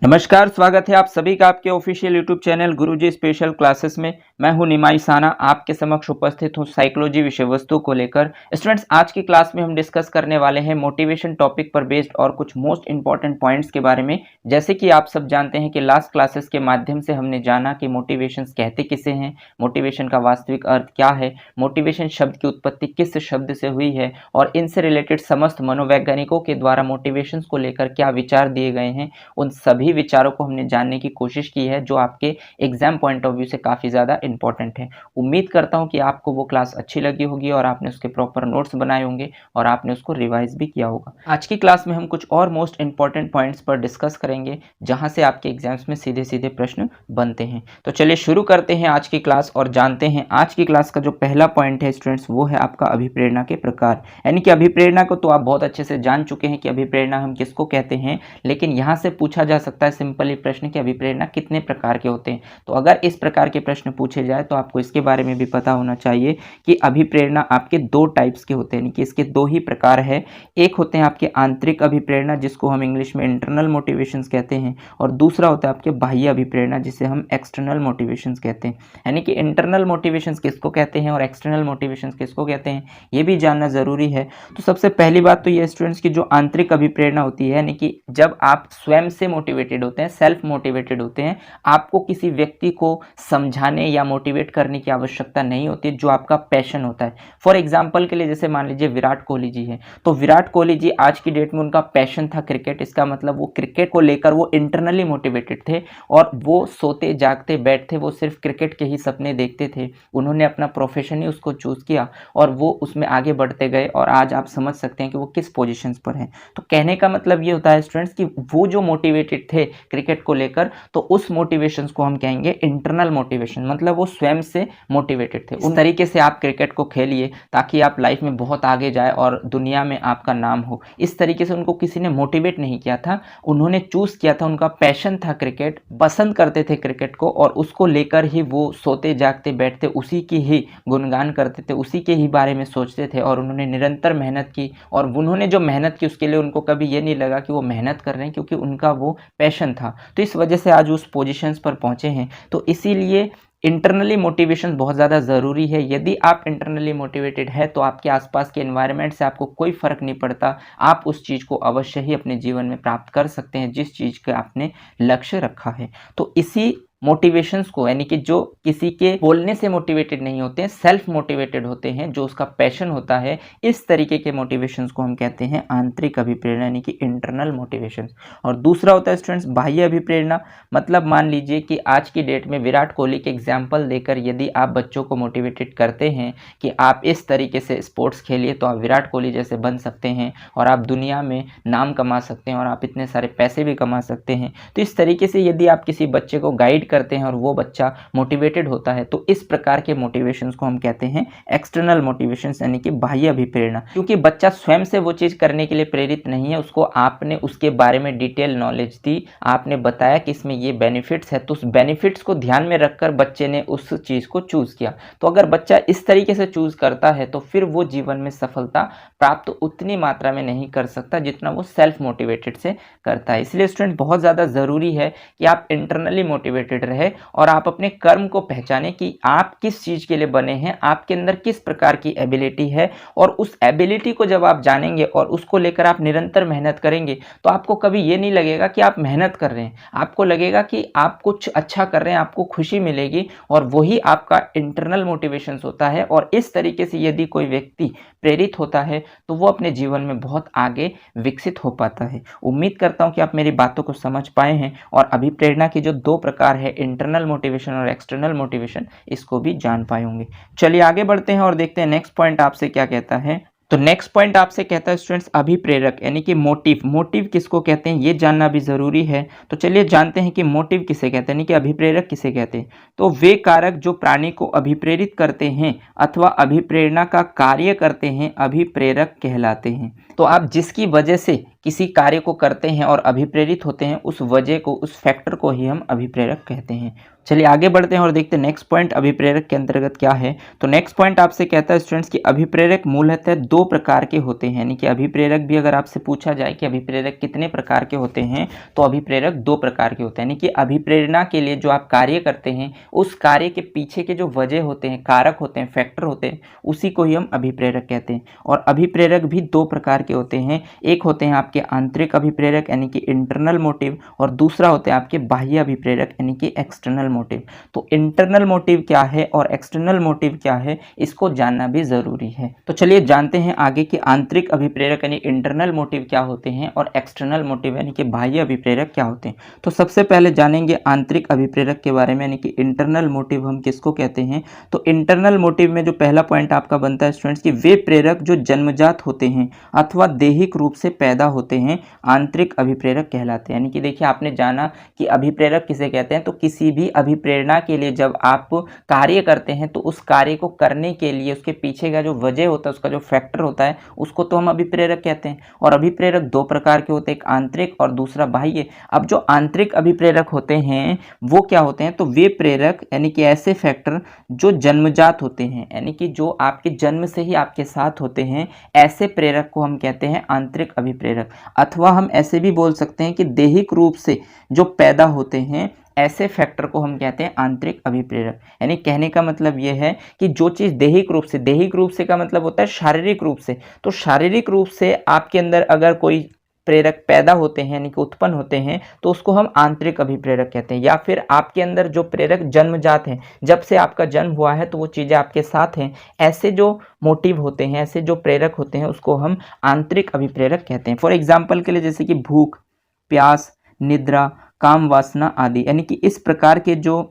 नमस्कार, स्वागत है आप सभी का आपके ऑफिशियल यूट्यूब चैनल गुरुजी स्पेशल क्लासेस में। मैं हूं निमाई साना, आपके समक्ष उपस्थित हूं साइकोलॉजी विषय वस्तु को लेकर। स्टूडेंट्स, आज की क्लास में हम डिस्कस करने वाले हैं मोटिवेशन टॉपिक पर बेस्ड और कुछ मोस्ट इंपॉर्टेंट पॉइंट्स के बारे में। जैसे कि आप सब जानते हैं कि लास्ट क्लासेस के माध्यम से हमने जाना कि मोटिवेशन कहते किसे हैं, मोटिवेशन का वास्तविक अर्थ क्या है, मोटिवेशन शब्द की उत्पत्ति किस शब्द से हुई है और इनसे रिलेटेड समस्त मनोवैज्ञानिकों के द्वारा मोटिवेशन को लेकर क्या विचार दिए गए हैं, उन सभी विचारों को हमने जानने की कोशिश की है जो आपके एग्जाम पॉइंट ऑफ व्यू से काफ़ी ज़्यादा इंपॉर्टेंट है। उम्मीद करता हूं कि आपको वो क्लास अच्छी लगी होगी और आपने उसके प्रॉपर नोट्स बनाए होंगे और आपने उसको रिवाइज भी किया होगा। आज की क्लास में हम कुछ और मोस्ट इंपॉर्टेंट पॉइंट्स पर डिस्कस करेंगे जहां से आपके एग्जाम्स में सीधे सीधे प्रश्न बनते हैं। तो चलिए शुरू करते हैं आज की क्लास और जानते हैं आज की क्लास का जो पहला पॉइंट है स्टूडेंट्स, वो है आपका अभिप्रेरणा के प्रकार। यानी कि अभिप्रेरणा को तो आप बहुत अच्छे से जान चुके हैं कि अभिप्रेरणा हम किसको कहते हैं, लेकिन यहाँ से पूछा जा सकता है सिंपली प्रश्न कि अभिप्रेरणा कितने प्रकार के होते हैं। तो अगर इस प्रकार के प्रश्न पूछे जाए तो आपको इसके बारे में भी पता होना चाहिए कि अभिप्रेरणा आपके दो टाइप्स के होते हैं, यानी कि इसके दो ही प्रकार है। एक होते हैं आपके आंतरिक अभिप्रेरणा जिसको हम इंग्लिश में इंटरनल मोटिवेशंस कहते हैं, और दूसरा होता है आपके बाह्य अभिप्रेरणा जिसे हम एक्सटर्नल मोटिवेशंस कहते हैं। यानी कि इंटरनल मोटिवेशंस किसको कहते हैं और एक्सटर्नल मोटिवेशंस किसको कहते हैं, ये भी जानना जरूरी है। तो सबसे पहली बात तो ये स्टूडेंट्स की जो आंतरिक अभिप्रेरणा होती है, यानी कि जब आप स्वयं से मोटिवेटेड होते हैं, सेल्फ मोटिवेटेड होते हैं, आपको किसी व्यक्ति को समझाने या मोटिवेट करने की आवश्यकता नहीं होती है, जो आपका पैशन होता है। फॉर एग्जांपल के लिए जैसे मान लीजिए विराट कोहली जी हैं, तो विराट कोहली जी आज की डेट में उनका पैशन था क्रिकेट। इसका मतलब वो क्रिकेट को लेकर वो इंटरनली मोटिवेटेड थे और वो सोते जागते बैठते वो सिर्फ क्रिकेट के ही सपने देखते थे। उन्होंने अपना प्रोफेशन ही उसको चूज किया और वो उसमें आगे बढ़ते गए और आज आप समझ सकते हैं कि वो किस पोजीशंस पर हैं। तो कहने का मतलब ये होता है स्टूडेंट्स कि वो जो मोटिवेटेड थे क्रिकेट को लेकर, तो उस मोटिवेशन को हम कहेंगे इंटरनल मोटिवेशन, मतलब वो स्वयं से मोटिवेटेड थे। उस तरीके से आप क्रिकेट को खेलिए ताकि आप लाइफ में बहुत आगे जाए और दुनिया में आपका नाम हो। इस तरीके से उनको किसी ने मोटिवेट नहीं किया था, उन्होंने चूज किया था, उनका पैशन था क्रिकेट, पसंद करते थे क्रिकेट को और उसको लेकर ही वो सोते जागते बैठते उसी की ही गुणगान करते थे, उसी के ही बारे में सोचते थे और उन्होंने निरंतर मेहनत की। और उन्होंने जो मेहनत की उसके लिए उनको कभी ये नहीं लगा कि वो मेहनत कर रहे हैं, क्योंकि उनका वो पैशन था। तो इस वजह से आज उस पोजीशंस पर पहुंचे हैं। तो इसीलिए इंटरनली मोटिवेशन बहुत ज़्यादा ज़रूरी है। यदि आप इंटरनली मोटिवेटेड है तो आपके आसपास के एनवायरनमेंट से आपको कोई फ़र्क नहीं पड़ता, आप उस चीज़ को अवश्य ही अपने जीवन में प्राप्त कर सकते हैं जिस चीज़ का आपने लक्ष्य रखा है। तो इसी मोटिवेशंस को, यानी कि जो किसी के बोलने से मोटिवेटेड नहीं होते हैं, सेल्फ मोटिवेटेड होते हैं, जो उसका पैशन होता है, इस तरीके के मोटिवेशंस को हम कहते हैं आंतरिक अभिप्रेरणा, यानी कि इंटरनल मोटिवेशंस। और दूसरा होता है स्टूडेंट्स बाह्य अभिप्रेरणा। मतलब मान लीजिए कि आज की डेट में विराट कोहली के एग्जाम्पल देकर यदि आप बच्चों को मोटिवेटेड करते हैं कि आप इस तरीके से स्पोर्ट्स खेलिए तो आप विराट कोहली जैसे बन सकते हैं और आप दुनिया में नाम कमा सकते हैं और आप इतने सारे पैसे भी कमा सकते हैं। तो इस तरीके से यदि आप किसी बच्चे को गाइड करते हैं और वो बच्चा मोटिवेटेड होता है, तो इस प्रकार के मोटिवेशंस को हम कहते हैं एक्सटर्नल मोटिवेशंस, यानी कि बाह्य अभिप्रेरणा। क्योंकि बच्चा स्वयं से वो चीज़ करने के लिए प्रेरित नहीं है, उसको आपने उसके बारे में डिटेल नॉलेज दी, आपने बताया कि इसमें ये बेनिफिट्स है, तो उस बेनिफिट्स को ध्यान में रखकर बच्चे ने उस चीज़ को चूज़ किया। तो अगर बच्चा इस तरीके से चूज़ करता है तो फिर वो जीवन में सफलता प्राप्त उतनी मात्रा में नहीं कर सकता जितना वो सेल्फ मोटिवेटेड से करता है। इसलिए स्टूडेंट बहुत ज़्यादा ज़रूरी है कि आप इंटरनली मोटिवेटेड रहे और आप अपने कर्म को पहचानें कि आप किस चीज़ के लिए बने हैं, आपके अंदर किस प्रकार की एबिलिटी है, और उस एबिलिटी को जब आप जानेंगे और उसको लेकर आप निरंतर मेहनत करेंगे तो आपको कभी ये नहीं लगेगा कि आप मेहनत कर रहे हैं, आपको लगेगा कि आप कुछ अच्छा कर रहे हैं, आपको खुशी मिलेगी और वही आपका इंटरनल मोटिवेशन होता है। और इस तरीके से यदि कोई व्यक्ति प्रेरित होता है तो वो अपने जीवन में बहुत आगे विकसित हो पाता है। उम्मीद करता हूँ कि आप मेरी बातों को समझ पाए हैं और अभिप्रेरणा के जो दो प्रकार है, इंटरनल मोटिवेशन और एक्सटर्नल मोटिवेशन, इसको भी जान पाए होंगे। चलिए आगे बढ़ते हैं और देखते हैं नेक्स्ट पॉइंट आपसे क्या कहता है। तो नेक्स्ट पॉइंट आपसे कहता है स्टूडेंट्स अभिप्रेरक, यानी कि मोटिव। मोटिव किसको कहते हैं ये जानना भी जरूरी है। तो चलिए जानते हैं कि मोटिव किसे कहते हैं, यानी कि अभिप्रेरक किसे कहते हैं। तो वे कारक जो प्राणी को अभिप्रेरित करते हैं अथवा अभिप्रेरणा का कार्य करते हैं, अभिप्रेरक कहलाते हैं। तो आप जिसकी वजह से किसी कार्य को करते हैं और अभिप्रेरित होते हैं, उस वजह को, उस फैक्टर को ही हम अभिप्रेरक कहते हैं। चलिए आगे बढ़ते हैं और देखते हैं नेक्स्ट पॉइंट अभिप्रेरक के अंतर्गत क्या है। तो नेक्स्ट पॉइंट आपसे कहता है स्टूडेंट्स कि अभिप्रेरक मूलतः दो प्रकार के होते हैं, यानी कि अभिप्रेरक भी अगर आपसे पूछा जाए कि अभिप्रेरक कितने प्रकार के होते हैं, तो अभिप्रेरक दो प्रकार के होते हैं। यानी कि अभिप्रेरणा के लिए जो आप कार्य करते हैं, उस कार्य के पीछे के जो वजह होते हैं, कारक होते हैं, फैक्टर होते हैं, उसी को ही हम अभिप्रेरक कहते हैं। और अभिप्रेरक भी दो प्रकार के होते हैं, एक होते हैं आपके आंतरिक अभिप्रेरक यानी कि इंटरनल मोटिव, और दूसरा होते हैं आपके बाह्य अभिप्रेरक यानी कि एक्सटर्नल मोटिव। तो इंटरनल मोटिव क्या है और एक्सटर्नल मोटिव क्या है, इसको जानना भी जरूरी है। तो चलिए जानते हैं आगे कि आंतरिक अभिप्रेरक यानी इंटरनल मोटिव क्या होते हैं और एक्सटर्नल मोटिव यानी कि बाह्य अभिप्रेरक क्या होते हैं। तो सबसे पहले जानेंगे आंतरिक अभिप्रेरक के बारे में, यानी कि इंटरनल मोटिव हम किसको कहते हैं। तो इंटरनल मोटिव में जो पहला पॉइंट आपका बनता है स्टूडेंट्स कि वे प्रेरक जो जन्मजात होते हैं अथवा दैहिक रूप से पैदा होते हैं, आंतरिक अभिप्रेरक कहलाते हैं। यानी कि देखिए आपने जाना कि अभिप्रेरक किसे कहते हैं, तो किसी भी अभिप्रेरणा के लिए जब आप कार्य करते हैं तो उस कार्य को करने के लिए उसके पीछे का जो वजह होता है, उसका जो फैक्टर होता है, उसको तो हम अभिप्रेरक कहते हैं। और अभिप्रेरक दो प्रकार के होते हैं, एक आंतरिक और दूसरा बाह्य। अब जो आंतरिक अभिप्रेरक होते हैं वो क्या होते हैं, तो वे प्रेरक यानी कि ऐसे फैक्टर जो जन्मजात होते हैं, यानी कि जो आपके जन्म से ही आपके साथ होते हैं, ऐसे प्रेरक को हम कहते हैं आंतरिक अभिप्रेरक। अथवा हम ऐसे भी बोल सकते हैं कि दैहिक रूप से जो पैदा होते हैं, ऐसे फैक्टर को हम कहते हैं आंतरिक अभिप्रेरक। यानी कहने का मतलब यह है कि जो चीज़ दैहिक रूप से का मतलब होता है शारीरिक रूप से, तो शारीरिक रूप से आपके अंदर अगर कोई प्रेरक पैदा होते हैं यानी कि उत्पन्न होते हैं, तो उसको हम आंतरिक अभिप्रेरक कहते हैं। या फिर आपके अंदर जो प्रेरक जन्मजात हैं, जब से आपका जन्म हुआ है तो वो चीज़ें आपके साथ हैं, ऐसे जो मोटिव होते हैं, ऐसे जो प्रेरक होते हैं, उसको हम आंतरिक अभिप्रेरक कहते हैं। फॉर एग्जाम्पल के लिए जैसे कि भूख, प्यास, निद्रा, काम वासना आदि, यानी कि इस प्रकार के जो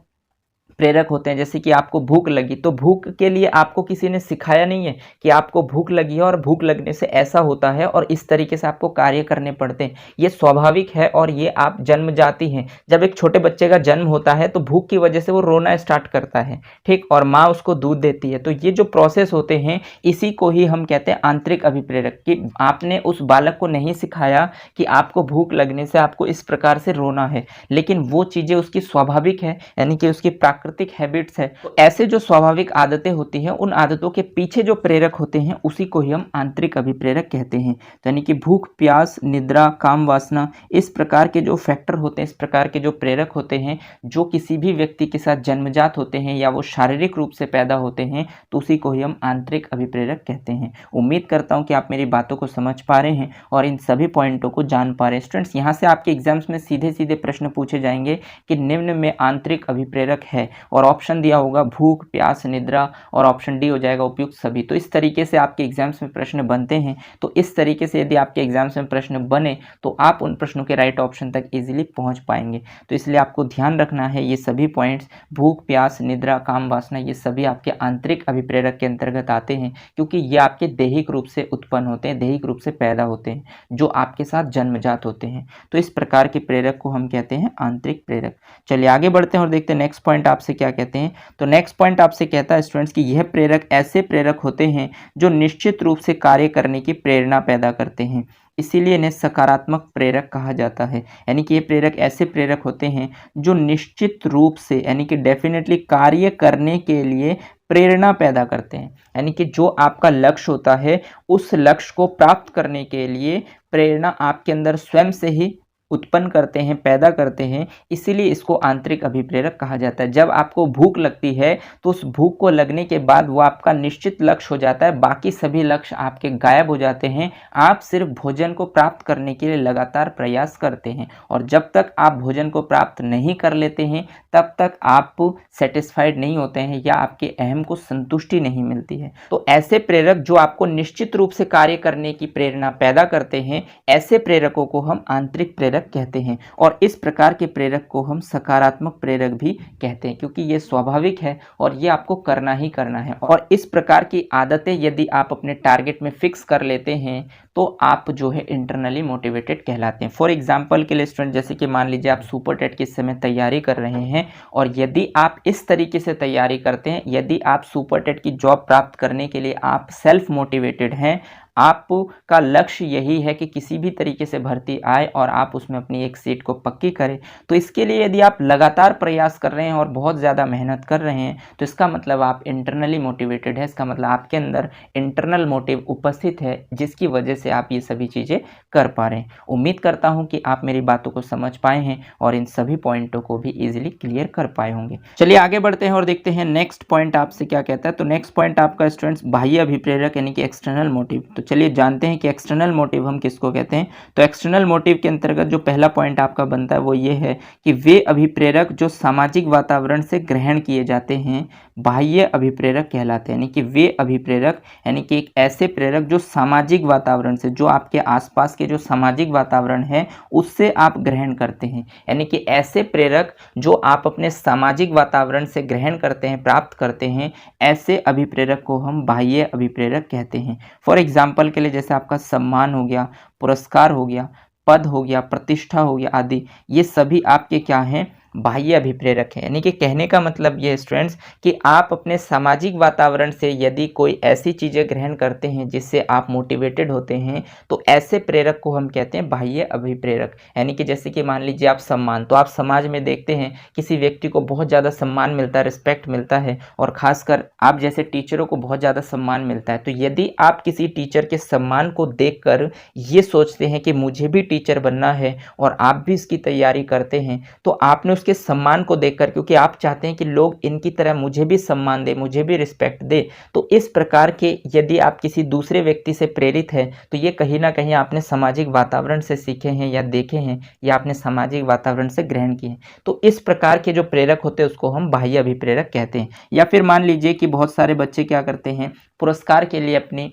प्रेरक होते हैं। जैसे कि आपको भूख लगी, तो भूख के लिए आपको किसी ने सिखाया नहीं है कि आपको भूख लगी है और भूख लगने से ऐसा होता है और इस तरीके से आपको कार्य करने पड़ते हैं। ये स्वाभाविक है और ये आप जन्मजाति हैं। जब एक छोटे बच्चे का जन्म होता है तो भूख की वजह से वो रोना स्टार्ट करता है, ठीक, और माँ उसको दूध देती है। तो ये जो प्रोसेस होते हैं, इसी को ही हम कहते हैं आंतरिक अभिप्रेरक, कि आपने उस बालक को नहीं सिखाया कि आपको भूख लगने से आपको इस प्रकार से रोना है, लेकिन वो चीज़ें उसकी स्वाभाविक है, यानी कि उसकी प्राकृतिक हैबिट्स है। तो ऐसे जो स्वाभाविक आदतें होती हैं, उन आदतों के पीछे जो प्रेरक होते हैं, उसी को ही हम आंतरिक अभिप्रेरक कहते हैं। तो यानी कि भूख, प्यास, निद्रा, काम वासना, इस प्रकार के जो फैक्टर होते हैं, इस प्रकार के जो प्रेरक होते हैं, जो किसी भी व्यक्ति के साथ जन्मजात होते हैं या वो शारीरिक रूप से पैदा होते हैं, तो उसी को ही हम आंतरिक अभिप्रेरक कहते हैं। उम्मीद करता हूँ कि आप मेरी बातों को समझ पा रहे हैं और इन सभी पॉइंटों को जान पा रहे हैं। स्टूडेंट्स, यहाँ से आपके एग्जाम्स में सीधे सीधे प्रश्न पूछे जाएंगे कि निम्न में आंतरिक अभिप्रेरक है, और ऑप्शन दिया होगा भूख, प्यास, निद्रा, और ऑप्शन डी हो जाएगा उपयुक्त सभी। तो इस तरीके से आपके एग्जाम्स में प्रश्न बनते हैं। तो इस तरीके से यदि आपके एग्जाम्स में प्रश्न बने तो आप उन प्रश्नों के राइट ऑप्शन तक इजीली पहुंच पाएंगे। तो इसलिए आपको ध्यान रखना है, ये सभी पॉइंट्स भूख, प्यास, निद्रा, काम वासना, ये सभी आपके आंतरिक अभिप्रेरक के अंतर्गत आते हैं, क्योंकि ये आपके दैहिक रूप से उत्पन्न होते हैं, दैहिक रूप से पैदा होते हैं, जो आपके साथ जन्मजात होते हैं। तो इस प्रकार के प्रेरक को हम कहते हैं आंतरिक प्रेरक। चलिए आगे बढ़ते हैं और देखते हैं नेक्स्ट पॉइंट आपसे क्या कहते हैं। तो नेक्स्ट पॉइंट आपसे कहता है स्टूडेंट्स कि यह प्रेरक ऐसे प्रेरक होते हैं जो निश्चित रूप से कार्य करने की प्रेरणा पैदा करते हैं, इसीलिए इन्हें सकारात्मक प्रेरक कहा जाता है। यानी कि ये प्रेरक ऐसे प्रेरक होते हैं जो निश्चित रूप से, यानी कि डेफिनेटली कार्य करने के लिए प्रेरणा पैदा करते हैं। यानी कि जो आपका लक्ष्य होता है, उस लक्ष्य को प्राप्त करने के लिए प्रेरणा आपके अंदर स्वयं से ही उत्पन्न करते हैं, पैदा करते हैं, इसीलिए इसको आंतरिक अभिप्रेरक कहा जाता है। जब आपको भूख लगती है तो उस भूख को लगने के बाद वो आपका निश्चित लक्ष्य हो जाता है, बाकी सभी लक्ष्य आपके गायब हो जाते हैं। आप सिर्फ भोजन को प्राप्त करने के लिए लगातार प्रयास करते हैं, और जब तक आप भोजन को प्राप्त नहीं कर लेते हैं तब तक आप सेटिस्फाइड नहीं होते हैं या आपके अहम को संतुष्टि नहीं मिलती है। तो ऐसे प्रेरक जो आपको निश्चित रूप से कार्य करने की प्रेरणा पैदा करते हैं, ऐसे प्रेरकों को हम आंतरिक प्रेरक कहते हैं। और इस प्रकार के प्रेरक को हम सकारात्मक प्रेरक भी कहते हैं, क्योंकि ये स्वाभाविक है और ये आपको करना ही करना है। और इस प्रकार की आदतें यदि आप अपने टारगेट में फिक्स कर लेते हैं तो आप जो है इंटरनली मोटिवेटेड कहलाते हैं। फॉर एग्जाम्पल के लिए स्टूडेंट, जैसे कि मान लीजिए आप सुपर टेट की इस समय तैयारी कर रहे हैं, और यदि आप इस तरीके से तैयारी करते हैं, यदि आप सुपर टेट की जॉब प्राप्त करने के लिए आप सेल्फ मोटिवेटेड हैं, आपका लक्ष्य यही है कि किसी भी तरीके से भर्ती आए और आप उसमें अपनी एक सीट को पक्की करें। तो इसके लिए यदि आप लगातार प्रयास कर रहे हैं और बहुत ज़्यादा मेहनत कर रहे हैं तो इसका मतलब आप इंटरनली मोटिवेटेड है, इसका मतलब आपके अंदर इंटरनल मोटिव उपस्थित है जिसकी वजह से आप ये सभी चीज़ें कर पा रहे हैं। उम्मीद करता हूँ कि आप मेरी बातों को समझ पाए हैं और इन सभी पॉइंटों को भी ईजिली क्लियर कर पाए होंगे। चलिए आगे बढ़ते हैं और देखते हैं नेक्स्ट पॉइंट आपसे क्या कहता है। तो नेक्स्ट पॉइंट आपका स्टूडेंट्स बाह्य अभिप्रेरक यानी कि एक्सटर्नल मोटिव। तो चलिए जानते हैं कि एक्सटर्नल मोटिव हम किसको कहते हैं। तो एक्सटर्नल मोटिव के अंतर्गत जो पहला पॉइंट आपका बनता है वो ये है कि वे अभिप्रेरक जो सामाजिक वातावरण से ग्रहण किए जाते हैं बाह्य अभिप्रेरक कहलाते हैं। यानी कि वे अभिप्रेरक यानी कि एक ऐसे प्रेरक जो सामाजिक वातावरण से, जो आपके आसपास के जो सामाजिक वातावरण है उससे आप ग्रहण करते हैं। यानी कि ऐसे प्रेरक जो आप अपने सामाजिक वातावरण से ग्रहण करते हैं, प्राप्त करते हैं, ऐसे अभिप्रेरक को हम बाह्य अभिप्रेरक कहते हैं। फॉर एग्जाम्पल के लिए जैसे आपका सम्मान हो गया, पुरस्कार हो गया, पद हो गया, प्रतिष्ठा हो गया आदि, ये सभी आपके क्या हैं, बाह्य अभिप्रेरक है। यानी कि कहने का मतलब ये स्टूडेंट्स कि आप अपने सामाजिक वातावरण से यदि कोई ऐसी चीज़ें ग्रहण करते हैं जिससे आप मोटिवेटेड होते हैं तो ऐसे प्रेरक को हम कहते हैं बाह्य अभिप्रेरक। यानी कि जैसे कि मान लीजिए आप सम्मान, तो आप समाज में देखते हैं किसी व्यक्ति को बहुत ज़्यादा सम्मान मिलता है, रिस्पेक्ट मिलता है और ख़ासकर आप जैसे टीचरों को बहुत ज़्यादा सम्मान मिलता है। तो यदि आप किसी टीचर के सम्मान को देख कर ये सोचते हैं कि मुझे भी टीचर बनना है और आप भी इसकी तैयारी करते हैं, तो आपने उसके सम्मान को देखकर, क्योंकि आप चाहते हैं कि लोग इनकी तरह मुझे भी सम्मान दे, मुझे भी रिस्पेक्ट दे, तो इस प्रकार के यदि आप किसी दूसरे व्यक्ति से प्रेरित हैं तो ये कहीं ना कहीं आपने सामाजिक वातावरण से सीखे हैं या देखे हैं या आपने सामाजिक वातावरण से ग्रहण किए हैं। तो इस प्रकार के जो प्रेरक होते हैं उसको हम बाह्य अभिप्रेरक कहते हैं। या फिर मान लीजिए कि बहुत सारे बच्चे क्या करते हैं, पुरस्कार के लिए अपनी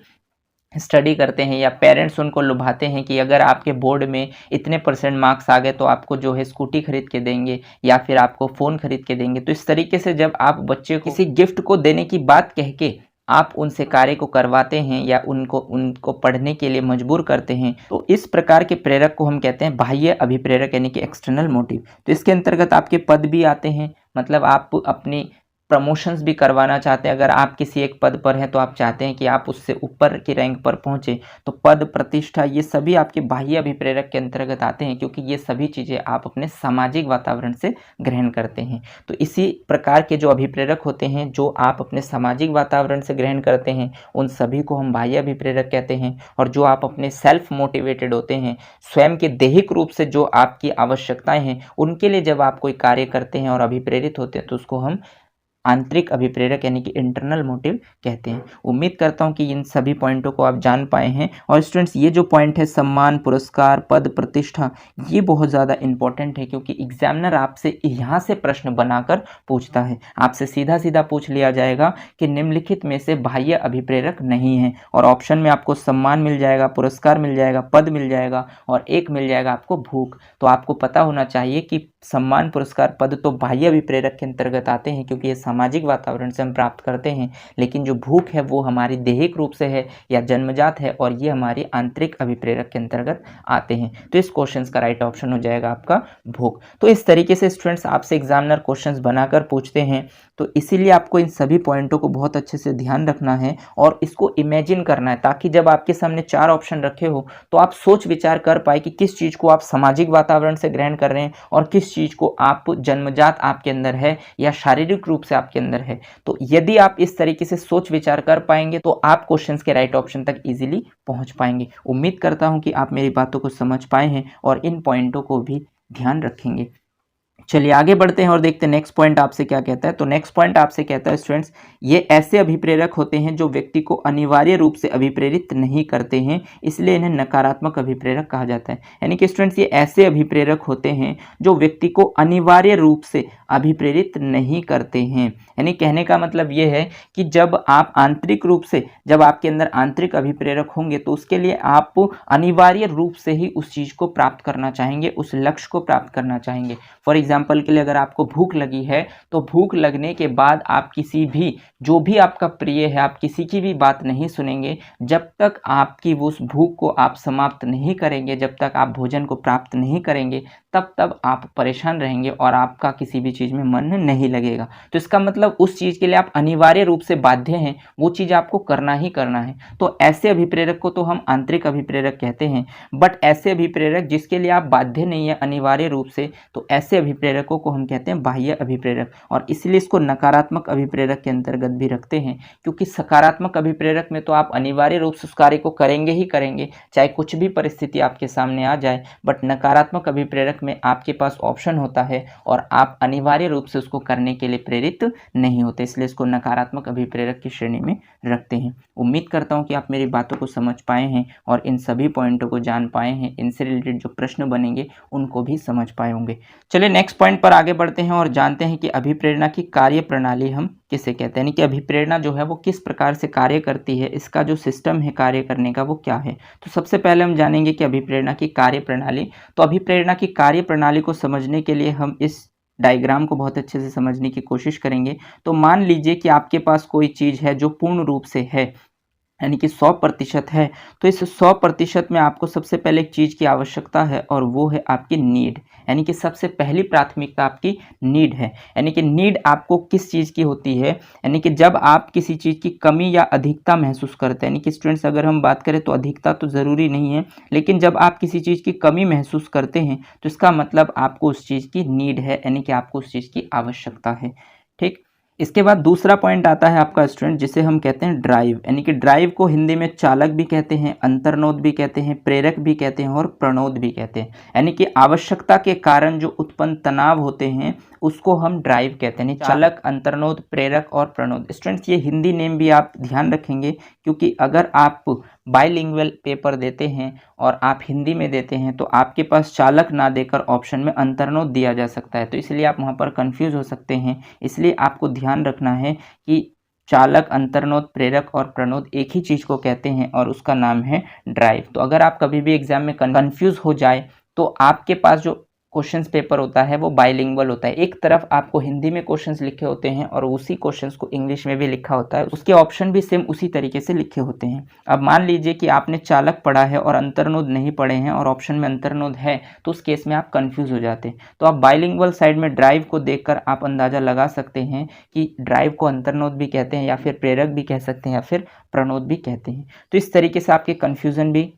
स्टडी करते हैं या पेरेंट्स उनको लुभाते हैं कि अगर आपके बोर्ड में इतने परसेंट मार्क्स आ गए तो आपको जो है स्कूटी खरीद के देंगे या फिर आपको फ़ोन खरीद के देंगे। तो इस तरीके से जब आप बच्चे को किसी गिफ्ट को देने की बात कह के आप उनसे कार्य को करवाते हैं या उनको पढ़ने के लिए मजबूर करते हैं, तो इस प्रकार के प्रेरक को हम कहते हैं बाह्य अभिप्रेरक यानी कि एक्सटर्नल मोटिव। तो इसके अंतर्गत आपके पद भी आते हैं, मतलब आप अपनी प्रमोशंस भी करवाना चाहते हैं। अगर आप किसी एक पद पर हैं तो आप चाहते हैं कि आप उससे ऊपर की रैंक पर पहुंचे, तो पद, प्रतिष्ठा, ये सभी आपके बाह्य अभिप्रेरक के अंतर्गत आते हैं क्योंकि ये सभी चीज़ें आप अपने सामाजिक वातावरण से ग्रहण करते हैं। तो इसी प्रकार के जो अभिप्रेरक होते हैं जो आप अपने सामाजिक वातावरण से ग्रहण करते हैं उन सभी को हम बाह्य अभिप्रेरक कहते हैं। और जो आप अपने सेल्फ मोटिवेटेड होते हैं, स्वयं के दैहिक रूप से जो आपकी आवश्यकताएं हैं उनके लिए जब आप कोई कार्य करते हैं और अभिप्रेरित होते हैं तो उसको हम आंतरिक अभिप्रेरक यानी कि इंटरनल मोटिव कहते हैं। उम्मीद करता हूं कि इन सभी पॉइंटों को आप जान पाए हैं। और स्टूडेंट्स ये जो पॉइंट है सम्मान, पुरस्कार, पद, प्रतिष्ठा, ये बहुत ज़्यादा इंपॉर्टेंट है क्योंकि एग्जामिनर आपसे यहाँ से प्रश्न बनाकर पूछता है। आपसे सीधा सीधा पूछ लिया जाएगा कि निम्नलिखित में से बाह्य अभिप्रेरक नहीं है, और ऑप्शन में आपको सम्मान मिल जाएगा, पुरस्कार मिल जाएगा, पद मिल जाएगा और एक मिल जाएगा आपको भूख। तो आपको पता होना चाहिए कि सम्मान, पुरस्कार, पद तो बाह्य अभिप्रेरक के अंतर्गत आते हैं क्योंकि ये सामाजिक वातावरण से हम प्राप्त करते हैं, लेकिन जो भूख है वो हमारी दैहिक रूप से है या जन्मजात है और ये हमारी आंतरिक अभिप्रेरक के अंतर्गत आते हैं। तो इस क्वेश्चन का राइट ऑप्शन हो जाएगा आपका भूख। तो इस तरीके से स्टूडेंट्स आपसे एग्जामिनर क्वेश्चंस बनाकर पूछते हैं, तो इसीलिए आपको इन सभी पॉइंटों को बहुत अच्छे से ध्यान रखना है और इसको इमेजिन करना है ताकि जब आपके सामने 4 ऑप्शन रखे हो तो आप सोच विचार कर पाए कि किस चीज़ को आप सामाजिक वातावरण से ग्रहण कर रहे हैं और किस चीज़ को आप जन्मजात आपके अंदर है या शारीरिक रूप से आपके अंदर है। तो यदि आप इस तरीके से सोच विचार कर पाएंगे तो आप क्वेश्चंस के राइट ऑप्शन तक इजीली पहुंच पाएंगे। उम्मीद करता हूं कि आप मेरी बातों को समझ पाए हैं और इन पॉइंटों को भी ध्यान रखेंगे। चलिए आगे बढ़ते हैं और देखते हैं नेक्स्ट पॉइंट आपसे क्या कहता है। तो नेक्स्ट पॉइंट आपसे कहता है स्टूडेंट्स, ये ऐसे अभिप्रेरक होते हैं जो व्यक्ति को अनिवार्य रूप से अभिप्रेरित नहीं करते हैं, इसलिए इन्हें नकारात्मक अभिप्रेरक कहा जाता है। यानी कि स्टूडेंट्स ये ऐसे अभिप्रेरक होते हैं जो व्यक्ति को अनिवार्य रूप से अभिप्रेरित नहीं करते हैं। यानी कहने का मतलब ये है कि जब आप आंतरिक रूप से, जब आपके अंदर आंतरिक अभिप्रेरक होंगे तो उसके लिए आप अनिवार्य रूप से ही उस चीज़ को प्राप्त करना चाहेंगे, उस लक्ष्य को प्राप्त करना चाहेंगे। फॉर एग्जाम्पल के लिए अगर आपको भूख लगी है तो भूख लगने के बाद आप किसी भी, जो भी आपका प्रिय है, आप किसी की भी बात नहीं सुनेंगे जब तक आपकी उस भूख को आप समाप्त नहीं करेंगे, जब तक आप भोजन को प्राप्त नहीं करेंगे, तब आप परेशान रहेंगे और आपका किसी भी चीज़ में मन नहीं लगेगा। तो इसका मतलब उस चीज़ के लिए आप अनिवार्य रूप से बाध्य हैं, वो चीज़ आपको करना ही करना है। तो ऐसे अभिप्रेरक को तो हम आंतरिक अभिप्रेरक कहते हैं। बट ऐसे अभिप्रेरक जिसके लिए आप बाध्य नहीं है अनिवार्य रूप से, तो ऐसे अभिप्रेरकों को हम कहते हैं बाह्य अभिप्रेरक। और इसलिए इसको नकारात्मक अभिप्रेरक के अंतर्गत भी रखते हैं, क्योंकि सकारात्मक अभिप्रेरक में तो आप अनिवार्य रूप से उस कार्य को करेंगे ही करेंगे, चाहे कुछ भी परिस्थिति आपके सामने आ जाए। बट नकारात्मक अभिप्रेरक में आपके पास ऑप्शन होता है और आप अनिवार्य रूप से उसको करने के लिए प्रेरित नहीं होते, इसलिए इसको नकारात्मक अभिप्रेरक की श्रेणी में रखते हैं। उम्मीद करता हूँ कि आप मेरी बातों को समझ पाए हैं और इन सभी पॉइंटों को जान पाए हैं। इनसे रिलेटेड जो प्रश्न बनेंगे उनको भी समझ पाए होंगे। चलिए नेक्स्ट पॉइंट पर आगे बढ़ते हैं और जानते हैं कि अभिप्रेरणा की कार्य प्रणाली हम किसे कहते हैं, यानी कि अभिप्रेरणा जो है वो किस प्रकार से कार्य करती है, इसका जो सिस्टम है कार्य करने का वो क्या है। तो सबसे पहले हम जानेंगे कि अभिप्रेरणा की कार्य प्रणाली। तो अभिप्रेरणा की कार्य प्रणाली को समझने के लिए हम इस डायग्राम को बहुत अच्छे से समझने की कोशिश करेंगे। तो मान लीजिए कि आपके पास कोई चीज़ है जो पूर्ण रूप से है, यानी कि 100% है। तो इस 100% में आपको सबसे पहले एक चीज़ की आवश्यकता है और वो है आपकी नीड, यानी कि सबसे पहली प्राथमिकता आपकी नीड है। यानी कि नीड आपको किस चीज़ की होती है, यानी कि जब आप किसी चीज़ की कमी या अधिकता महसूस करते हैं, यानी कि स्टूडेंट्स अगर हम बात करें तो अधिकता तो ज़रूरी नहीं है, लेकिन जब आप किसी चीज़ की कमी महसूस करते हैं तो इसका मतलब आपको उस चीज़ की नीड है, यानी कि आपको उस चीज़ की आवश्यकता है। ठीक, इसके बाद दूसरा पॉइंट आता है आपका स्टूडेंट, जिसे हम कहते हैं ड्राइव। यानी कि ड्राइव को हिंदी में चालक भी कहते हैं, अंतर्नोद भी कहते हैं, प्रेरक भी कहते हैं और प्रणोद भी कहते हैं। यानी कि आवश्यकता के कारण जो उत्पन्न तनाव होते हैं उसको हम ड्राइव कहते हैं। चालक, अंतर्नोद, प्रेरक और प्रणोद। स्टूडेंट्स ये हिंदी नेम भी आप ध्यान रखेंगे, क्योंकि अगर आप बाइलिंगुअल पेपर देते हैं और आप हिंदी में देते हैं तो आपके पास चालक ना देकर ऑप्शन में अंतर्नोद दिया जा सकता है, तो इसलिए आप वहाँ पर कंफ्यूज हो सकते हैं। इसलिए आपको ध्यान रखना है कि चालक, अंतर्नोद, प्रेरक और प्रणोद एक ही चीज़ को कहते हैं और उसका नाम है ड्राइव। तो अगर आप कभी भी एग्जाम में कंफ्यूज हो जाए तो आपके पास जो क्वेश्चंस पेपर होता है वो बाइलिंगुअल होता है। एक तरफ आपको हिंदी में क्वेश्चंस लिखे होते हैं और उसी क्वेश्चंस को इंग्लिश में भी लिखा होता है, उसके ऑप्शन भी सेम उसी तरीके से लिखे होते हैं। अब मान लीजिए कि आपने चालक पढ़ा है और अंतर्नोद नहीं पढ़े हैं और ऑप्शन में अंतर्नोद है, तो उस केस में आप कंफ्यूज हो जाते हैं। तो आप बाइलिंगुअल साइड में ड्राइव को देखकर आप अंदाज़ा लगा सकते हैं कि ड्राइव को अंतर्नोद भी कहते हैं या फिर प्रेरक भी कह सकते हैं या फिर प्रणोद भी कहते हैं। तो इस तरीके से आपके कन्फ्यूज़न भी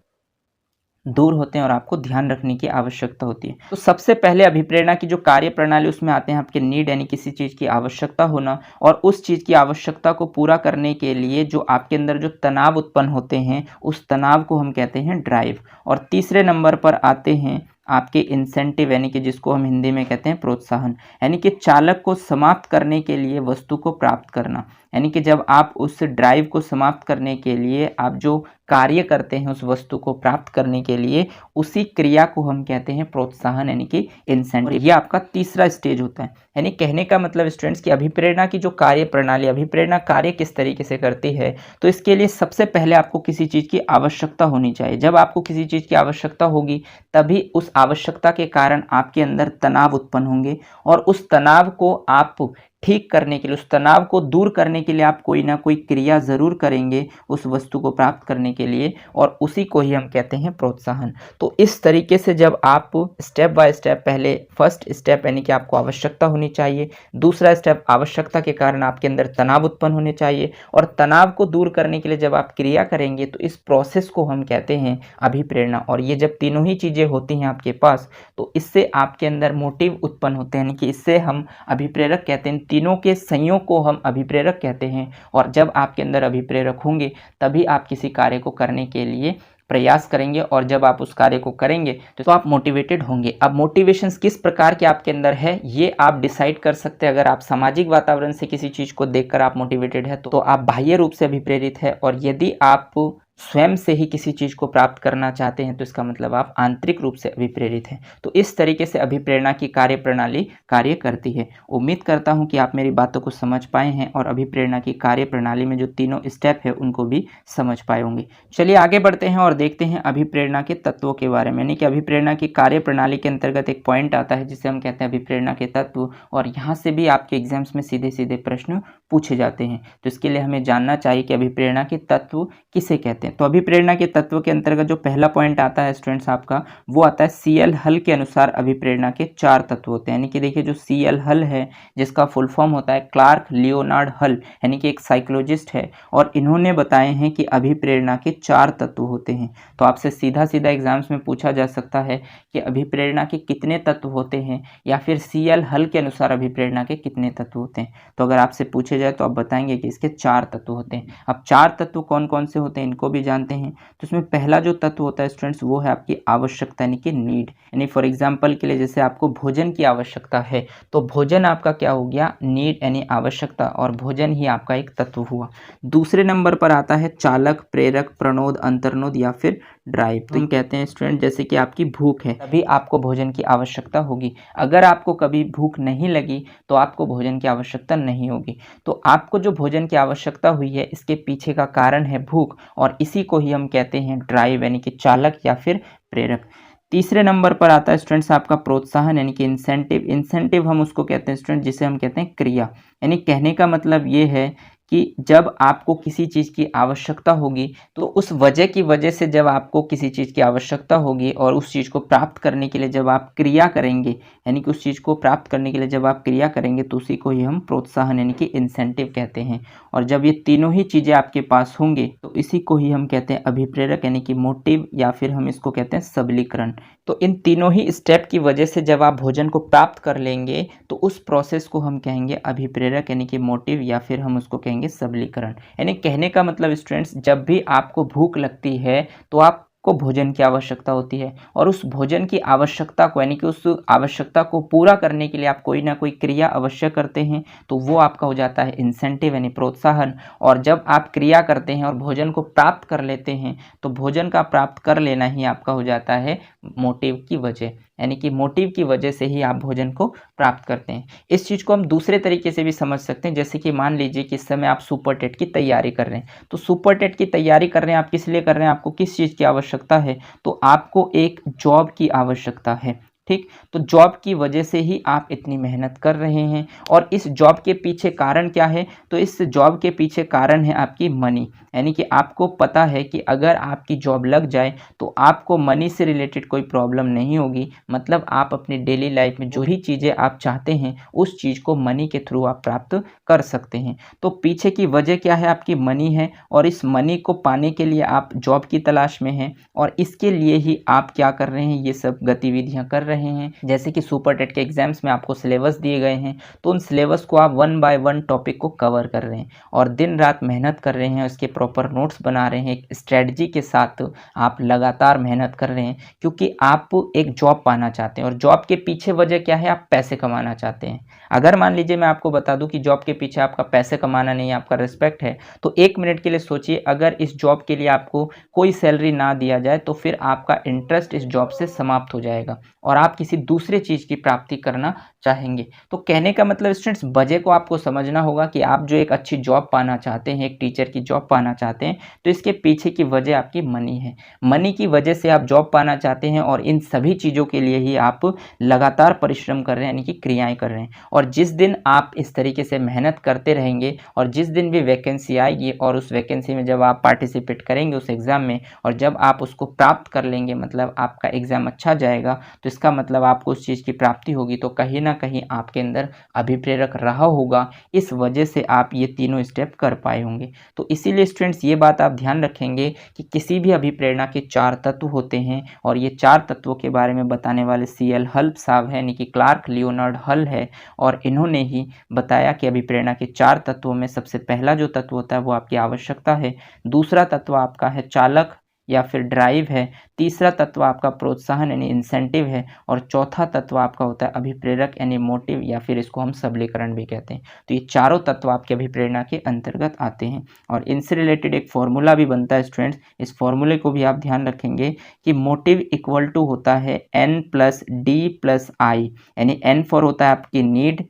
दूर होते हैं और आपको ध्यान रखने की आवश्यकता होती है। तो सबसे पहले अभिप्रेरणा की जो कार्य प्रणाली उसमें आते हैं आपके नीड, यानी किसी चीज़ की आवश्यकता होना, और उस चीज़ की आवश्यकता को पूरा करने के लिए जो आपके अंदर जो तनाव उत्पन्न होते हैं उस तनाव को हम कहते हैं ड्राइव। और तीसरे नंबर पर आते हैं आपके इंसेंटिव, यानी कि जिसको हम हिंदी में कहते हैं प्रोत्साहन, यानी कि चालक को समाप्त करने के लिए वस्तु को प्राप्त करना। यानी कि जब आप उस ड्राइव को समाप्त करने के लिए आप जो कार्य करते हैं उस वस्तु को प्राप्त करने के लिए, उसी क्रिया को हम कहते हैं प्रोत्साहन, यानी कि इंसेंटिव। ये आपका तीसरा स्टेज होता है। यानी कहने का मतलब स्टूडेंट्स की अभिप्रेरणा की जो कार्य प्रणाली, अभिप्रेरणा कार्य किस तरीके से करती है, तो इसके लिए सबसे पहले आपको किसी चीज़ की आवश्यकता होनी चाहिए। जब आपको किसी चीज़ की आवश्यकता होगी तभी उस आवश्यकता के कारण आपके अंदर तनाव उत्पन्न होंगे, और उस तनाव को आप ठीक करने के लिए, उस तनाव को दूर करने के लिए आप कोई ना कोई क्रिया ज़रूर करेंगे उस वस्तु को प्राप्त करने के लिए, और उसी को ही हम कहते हैं प्रोत्साहन। तो इस तरीके से जब आप स्टेप बाय स्टेप, पहले फर्स्ट स्टेप यानी कि आपको आवश्यकता होनी चाहिए, दूसरा स्टेप आवश्यकता के कारण आपके अंदर तनाव उत्पन्न होने चाहिए, और तनाव को दूर करने के लिए जब आप क्रिया करेंगे तो इस प्रोसेस को हम कहते हैं अभिप्रेरणा। और ये जब तीनों ही चीज़ें होती हैं आपके पास तो इससे आपके अंदर मोटिव उत्पन्न होते हैं, यानी कि इससे हम अभिप्रेरक कहते हैं। तीनों के संयोग को हम अभिप्रेरक कहते हैं, और जब आपके अंदर अभिप्रेरक होंगे तभी आप किसी कार्य को करने के लिए प्रयास करेंगे, और जब आप उस कार्य को करेंगे तो आप मोटिवेटेड होंगे। अब मोटिवेशंस किस प्रकार के आपके अंदर है ये आप डिसाइड कर सकते हैं। अगर आप सामाजिक वातावरण से किसी चीज़ को देखकर आप मोटिवेटेड है तो आप बाह्य रूप से अभिप्रेरित है, और यदि आप स्वयं से ही किसी चीज़ को प्राप्त करना चाहते हैं तो इसका मतलब आप आंतरिक रूप से अभिप्रेरित हैं। तो इस तरीके से अभिप्रेरणा की कार्य प्रणाली कार्य करती है। उम्मीद करता हूं कि आप मेरी बातों को समझ पाए हैं और अभिप्रेरणा की कार्य प्रणाली में जो तीनों स्टेप है उनको भी समझ पाए होंगे। चलिए आगे बढ़ते हैं और देखते हैं अभिप्रेरणा के तत्वों के बारे में। यानी कि अभिप्रेरणा की कार्य प्रणाली के अंतर्गत एक पॉइंट आता है जिसे हम कहते हैं अभिप्रेरणा के तत्व, और यहाँ से भी आपके एग्जाम्स में सीधे सीधे प्रश्न पूछे जाते हैं। तो इसके लिए हमें जानना चाहिए कि अभिप्रेरणा के तत्व किसे कहते हैं। तो अभिप्रेरणा के तत्व के अंतर्गत जो पहला पॉइंट आता है स्टूडेंट्स आपका, वो आता है सीएल हल के अनुसार अभिप्रेरणा के 4 तत्व होते हैं। यानी कि देखिए जो सीएल हल है, जिसका फुल फॉर्म होता है क्लार्क लियोनार्ड हल, यानी कि एक साइकोलॉजिस्ट है, और इन्होंने बताए हैं कि अभिप्रेरणा के 4 तत्व होते हैं। तो आपसे सीधा सीधा एग्जाम्स में पूछा जा सकता है कि अभिप्रेरणा के कितने तत्व होते हैं, या फिर सीएल हल के अनुसार अभिप्रेरणा के कितने तत्व होते हैं। तो अगर आपसे पूछे जाए तो आप बताएंगे कि इसके 4 तत्व होते हैं। अब 4 तत्व कौन कौन से होते हैं इनको भी जानते हैं। तो इसमें पहला जो तत्व होता है स्टूडेंट्स, वो है आपकी आवश्यकता यानी कि नीड। यानी फॉर एग्जाम्पल के लिए जैसे आपको भोजन की आवश्यकता है, तो भोजन आपका क्या हो गया, नीड यानी आवश्यकता, और भोजन ही आपका एक तत्व हुआ। दूसरे नंबर पर आता है चालक, प्रेरक, प्रणोद, अंतर्नोद या फिर ड्राइव। तो कहते हैं स्टूडेंट जैसे कि आपकी भूख है, तभी आपको भोजन की आवश्यकता होगी। अगर आपको कभी भूख नहीं लगी तो आपको भोजन की आवश्यकता नहीं होगी। तो आपको जो भोजन की आवश्यकता हुई है, इसके पीछे का कारण है भूख, और इसी को ही हम कहते हैं ड्राइव यानी कि चालक या फिर प्रेरक। तीसरे नंबर पर आता है स्टूडेंट्स आपका प्रोत्साहन यानी कि इंसेंटिव। इंसेंटिव हम उसको कहते हैं स्टूडेंट जिसे हम कहते हैं क्रिया। यानी कहने का मतलब ये है कि जब आपको किसी चीज़ की आवश्यकता होगी, तो उस वजह से जब आपको किसी चीज़ की आवश्यकता होगी और उस चीज़ को प्राप्त करने के लिए जब आप क्रिया करेंगे, यानी कि उस चीज़ को प्राप्त करने के लिए जब आप क्रिया करेंगे, तो उसी को ही हम प्रोत्साहन यानी कि इंसेंटिव कहते हैं। और जब ये तीनों ही चीज़ें आपके पास होंगे, तो इसी को ही हम कहते हैं अभिप्रेरक यानी कि मोटिव, या फिर हम इसको कहते हैं सबलीकरण। तो इन तीनों ही स्टेप की वजह से जब आप भोजन को प्राप्त कर लेंगे, तो उस प्रोसेस को हम कहेंगे अभिप्रेरक यानी कि मोटिव, या फिर हम उसको कहेंगे सबलीकरण। यानी कहने का मतलब स्टूडेंट्स, जब भी आपको भूख लगती है तो आपको भोजन की आवश्यकता होती है, और उस भोजन की आवश्यकता को यानी कि उस आवश्यकता को पूरा करने के लिए आप कोई ना कोई क्रिया अवश्य करते हैं, तो वो आपका हो जाता है इंसेंटिव यानी प्रोत्साहन। और जब आप क्रिया करते हैं और भोजन को प्राप्त कर लेते हैं, तो भोजन का प्राप्त कर लेना ही आपका हो जाता है मोटिव की वजह, यानी कि मोटिव की वजह से ही आप भोजन को प्राप्त करते हैं। इस चीज़ को हम दूसरे तरीके से भी समझ सकते हैं, जैसे कि मान लीजिए कि इस समय आप सुपर टेट की तैयारी कर रहे हैं। तो सुपर टेट की तैयारी कर रहे हैं आप किस लिए कर रहे हैं, आपको किस चीज़ की आवश्यकता है, तो आपको एक जॉब की आवश्यकता है। ठीक, तो जॉब की वजह से ही आप इतनी मेहनत कर रहे हैं। और इस जॉब के पीछे कारण क्या है, तो इस जॉब के पीछे कारण है आपकी मनी। यानी कि आपको पता है कि अगर आपकी जॉब लग जाए तो आपको मनी से रिलेटेड कोई प्रॉब्लम नहीं होगी। मतलब आप अपनी डेली लाइफ में जो भी चीज़ें आप चाहते हैं, उस चीज़ को मनी के थ्रू आप प्राप्त कर सकते हैं। तो पीछे की वजह क्या है, आपकी मनी है, और इस मनी को पाने के लिए आप जॉब की तलाश में हैं, और इसके लिए ही आप क्या कर रहे हैं, ये सब गतिविधियां कर रहे हैं। जैसे कि सुपर टेट के एग्जाम्स में आपको सिलेबस दिए गए हैं, तो उन सिलेबस को आप 1 बाय 1 टॉपिक को कवर कर रहे हैं, और दिन रात मेहनत कर रहे हैं, उसके प्रॉपर नोट्स बना रहे हैं, एक स्ट्रेटजी के साथ आप लगातार मेहनत कर रहे हैं, क्योंकि आप एक जॉब पाना चाहते हैं। और जॉब के पीछे वजह क्या है, आप पैसे कमाना चाहते हैं। अगर मान लीजिए मैं आपको बता दूं कि जॉब के पीछे आपका पैसे कमाना नहीं है, आपका रिस्पेक्ट है, तो 1 मिनट के लिए सोचिए, अगर इस जॉब के लिए आपको कोई सैलरी ना दिया जाए, तो फिर आपका इंटरेस्ट इस जॉब से समाप्त हो जाएगा और आप किसी दूसरे चीज़ की प्राप्ति करना चाहेंगे। तो कहने का मतलब स्टूडेंट्स, वजह को आपको समझना होगा कि आप जो एक अच्छी जॉब पाना चाहते हैं, एक टीचर की जॉब पाना चाहते हैं, तो इसके पीछे की वजह आपकी मनी है। मनी की वजह से आप जॉब पाना चाहते हैं, और इन सभी चीज़ों के लिए ही आप लगातार परिश्रम कर रहे हैं, यानी कि क्रियाएं कर रहे हैं। और जिस दिन आप इस तरीके से मेहनत करते रहेंगे, और जिस दिन भी वैकेंसी आएगी और उस वैकेंसी में जब आप पार्टिसिपेट करेंगे उस एग्ज़ाम में, और जब आप उसको प्राप्त कर लेंगे, मतलब आपका एग्ज़ाम अच्छा जाएगा, तो इसका मतलब आपको उस चीज़ की प्राप्ति होगी, तो कहीं ना कहीं आपके अंदर अभिप्रेरक रहा होगा, इस वजह से आप ये तीनों स्टेप कर पाए होंगे। तो इसीलिए स्टूडेंट्स ये बात आप ध्यान रखेंगे कि किसी भी अभिप्रेरणा के 4 तत्व होते हैं, और ये 4 तत्वों के बारे में बताने वाले सीएल हल साहब है, यानी कि क्लार्क लियोनार्ड हल है, और इन्होंने ही बताया कि अभिप्रेरणा के 4 तत्वों में सबसे पहला जो तत्व होता है वो आपकी आवश्यकता है, दूसरा तत्व आपका है चालक या फिर ड्राइव है, तीसरा तत्व आपका प्रोत्साहन यानी इंसेंटिव है, और चौथा तत्व आपका होता है अभिप्रेरक यानी मोटिव, या फिर इसको हम सबलीकरण भी कहते हैं। तो ये चारों तत्व आपके अभिप्रेरणा के अंतर्गत आते हैं, और इनसे रिलेटेड एक फॉर्मूला भी बनता है स्टूडेंट्स। इस फॉर्मूले को भी आप ध्यान रखेंगे कि मोटिव इक्वल टू होता है N+D+I, यानी N फॉर होता है आपकी नीड,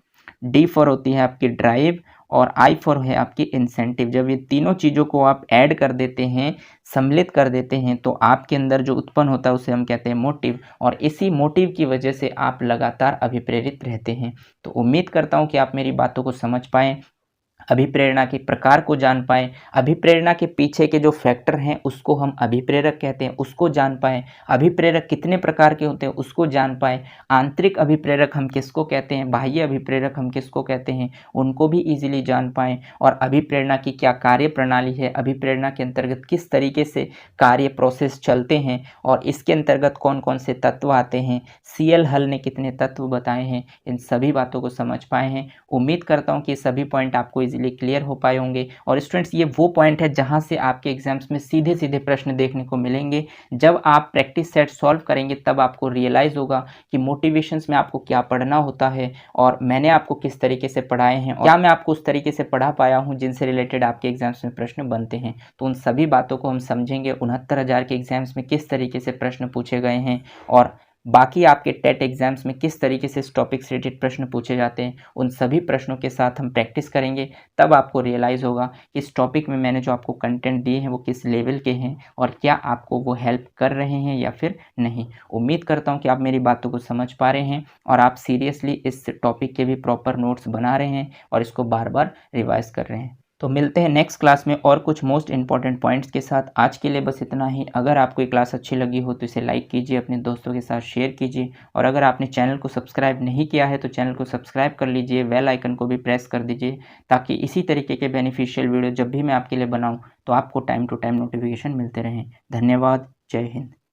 D फॉर होती है आपकी ड्राइव, और I फॉर है आपकी इंसेंटिव। जब ये तीनों चीज़ों को आप ऐड कर देते हैं, सम्मिलित कर देते हैं, तो आपके अंदर जो उत्पन्न होता है उसे हम कहते हैं मोटिव, और इसी मोटिव की वजह से आप लगातार अभिप्रेरित रहते हैं। तो उम्मीद करता हूँ कि आप मेरी बातों को समझ पाएँ। अभिप्रेरणा के प्रकार को जान पाएँ, अभिप्रेरणा के पीछे के जो फैक्टर हैं उसको हम अभिप्रेरक कहते हैं, उसको जान पाएँ, अभिप्रेरक कितने प्रकार के होते हैं उसको जान पाएँ, आंतरिक अभिप्रेरक हम किसको कहते हैं, बाह्य अभिप्रेरक हम किसको कहते हैं, उनको भी ईज़िली जान पाएँ और अभिप्रेरणा की क्या कार्यप्रणाली है, अभिप्रेरणा के अंतर्गत किस तरीके से कार्य प्रोसेस चलते हैं और इसके अंतर्गत कौन-कौन से तत्व आते हैं, सीएल हल ने कितने तत्व बताए हैं, इन सभी बातों को समझ पाए हैं। उम्मीद करता हूँ कि सभी पॉइंट आपको इजीली क्लियर हो पाए होंगे और स्टूडेंट्स ये वो पॉइंट है जहाँ से आपके एग्जाम्स में सीधे सीधे प्रश्न देखने को मिलेंगे। जब आप प्रैक्टिस सेट सॉल्व करेंगे तब आपको रियलाइज़ होगा कि मोटिवेशंस में आपको क्या पढ़ना होता है और मैंने आपको किस तरीके से पढ़ाए हैं और क्या मैं आपको उस तरीके से पढ़ा पाया हूँ जिनसे रिलेटेड आपके एग्जाम्स में प्रश्न बनते हैं। तो उन सभी बातों को हम समझेंगे, 69,000 के एग्जाम्स में किस तरीके से प्रश्न पूछे गए हैं और बाकी आपके टेट एग्जाम्स में किस तरीके से इस टॉपिक से रिलेटेड प्रश्न पूछे जाते हैं, उन सभी प्रश्नों के साथ हम प्रैक्टिस करेंगे। तब आपको रियलाइज़ होगा कि इस टॉपिक में मैंने जो आपको कंटेंट दिए हैं वो किस लेवल के हैं और क्या आपको वो हेल्प कर रहे हैं या फिर नहीं। उम्मीद करता हूँ कि आप मेरी बातों को समझ पा रहे हैं और आप सीरियसली इस टॉपिक के भी प्रॉपर नोट्स बना रहे हैं और इसको बार बार रिवाइज कर रहे हैं। तो मिलते हैं नेक्स्ट क्लास में और कुछ मोस्ट इंपॉर्टेंट पॉइंट्स के साथ। आज के लिए बस इतना ही। अगर आपको ये क्लास अच्छी लगी हो तो इसे लाइक कीजिए, अपने दोस्तों के साथ शेयर कीजिए और अगर आपने चैनल को सब्सक्राइब नहीं किया है तो चैनल को सब्सक्राइब कर लीजिए, बेल आइकन को भी प्रेस कर दीजिए ताकि इसी तरीके के बेनिफिशियल वीडियो जब भी मैं आपके लिए बनाऊँ तो आपको टाइम टू टाइम नोटिफिकेशन मिलते रहें। धन्यवाद। जय हिंद।